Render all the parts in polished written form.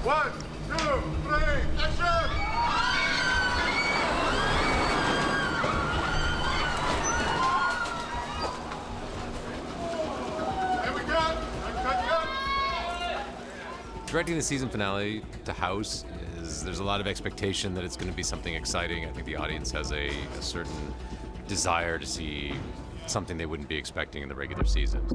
1, 2, 3, action! Directing the season finale to House there's a lot of expectation that it's going to be something exciting. I think the audience has a certain desire to see something they wouldn't be expecting in the regular season.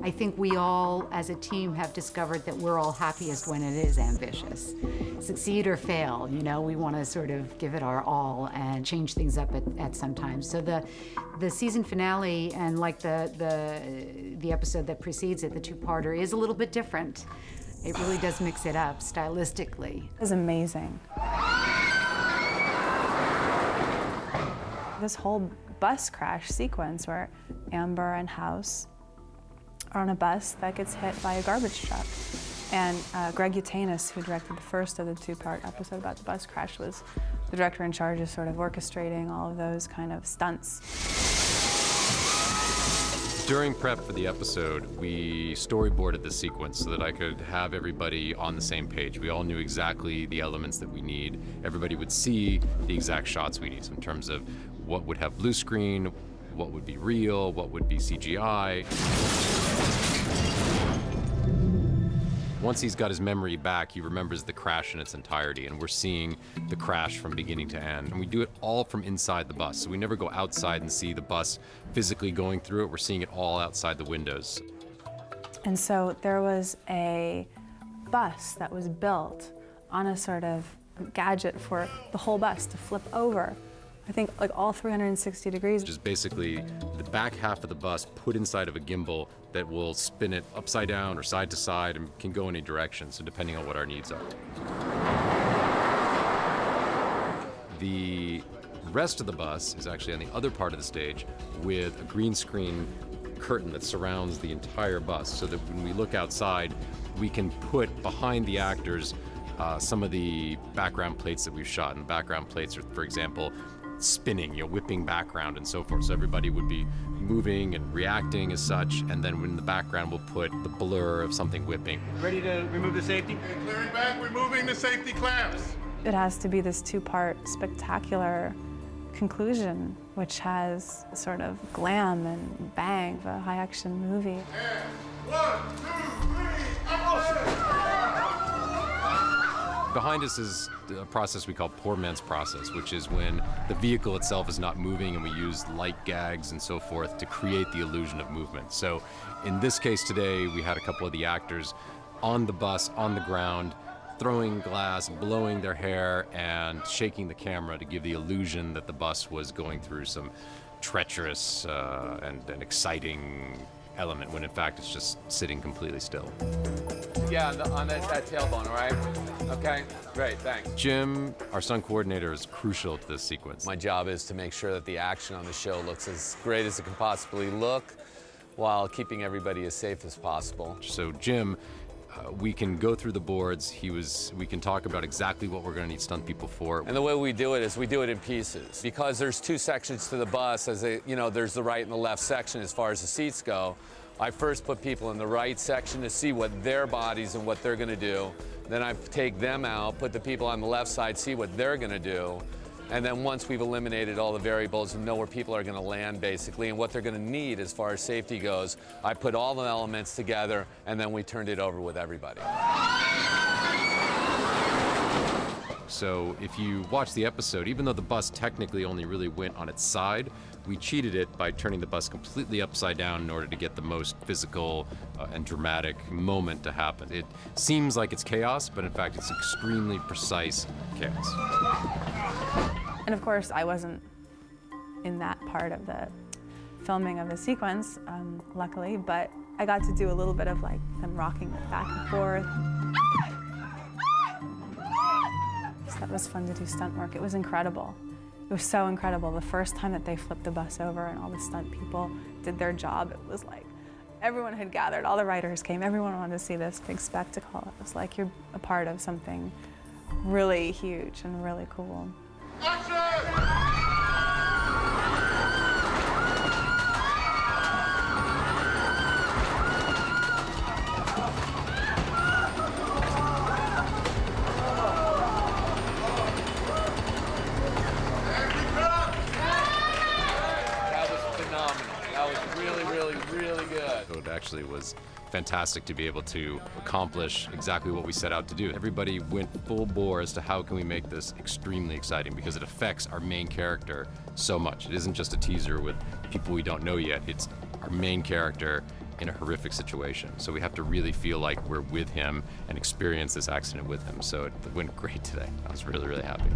I think we all, as a team, have discovered that we're all happiest when it is ambitious. Succeed or fail, you know, we want to sort of give it our all and change things up at some times. So the season finale and like the episode that precedes it, the two-parter, is a little bit different. It really does mix it up stylistically. It was amazing. This whole bus crash sequence where Amber and House are on a bus that gets hit by a garbage truck. And Greg Utanis, who directed the first of the two-part episode about the bus crash, was the director in charge of sort of orchestrating all of those kind of stunts. During prep for the episode, we storyboarded the sequence so that I could have everybody on the same page. We all knew exactly the elements that we need. Everybody would see the exact shots we need, so in terms of what would have blue screen, what would be real, what would be CGI. Once he's got his memory back, he remembers the crash in its entirety, and we're seeing the crash from beginning to end. And we do it all from inside the bus, so we never go outside and see the bus physically going through it. We're seeing it all outside the windows. And so there was a bus that was built on a sort of gadget for the whole bus to flip over. I think like all 360 degrees. Which is basically the back half of the bus put inside of a gimbal that will spin it upside down or side to side and can go any direction, so depending on what our needs are. The rest of the bus is actually on the other part of the stage with a green screen curtain that surrounds the entire bus, so that when we look outside, we can put behind the actors some of the background plates that we've shot. And background plates are, for example, spinning, whipping background and so forth. So everybody would be moving and reacting as such, and then in the background we'll put the blur of something whipping. Ready to remove the safety? Okay, clearing back, removing the safety clamps. It has to be this two-part spectacular conclusion, which has sort of glam and bang of a high-action movie. And 1, 2, 3, action! Behind us is a process we call poor man's process, which is when the vehicle itself is not moving and we use light gags and so forth to create the illusion of movement. So in this case today, we had a couple of the actors on the bus, on the ground, throwing glass, blowing their hair, and shaking the camera to give the illusion that the bus was going through some treacherous and exciting element, when in fact it's just sitting completely still. Yeah, on that tailbone, all right? Okay, great, thanks. Jim, our stunt coordinator, is crucial to this sequence. My job is to make sure that the action on the show looks as great as it can possibly look while keeping everybody as safe as possible. So Jim, we can go through the boards. We can talk about exactly what we're going to need stunt people for. And the way we do it is we do it in pieces. Because there's two sections to the bus, there's the right and the left section as far as the seats go. I first put people in the right section to see what their bodies and what they're going to do. Then I take them out, put the people on the left side, see what they're going to do. And then once we've eliminated all the variables and know where people are going to land, basically, and what they're going to need as far as safety goes, I put all the elements together, and then we turned it over with everybody. So if you watch the episode, even though the bus technically only really went on its side, we cheated it by turning the bus completely upside down in order to get the most physical and dramatic moment to happen. It seems like it's chaos, but in fact it's extremely precise chaos. And of course, I wasn't in that part of the filming of the sequence, luckily, but I got to do a little bit of like them rocking back and forth. So that was fun to do stunt work. It was incredible. It was so incredible. The first time that they flipped the bus over and all the stunt people did their job, it was like everyone had gathered, all the writers came, everyone wanted to see this big spectacle. It was like you're a part of something really huge and really cool. It actually was fantastic to be able to accomplish exactly what we set out to do. Everybody went full bore as to how can we make this extremely exciting, because it affects our main character so much. It isn't just a teaser with people we don't know yet. It's our main character in a horrific situation. So we have to really feel like we're with him and experience this accident with him. So it went great today. I was really, really happy.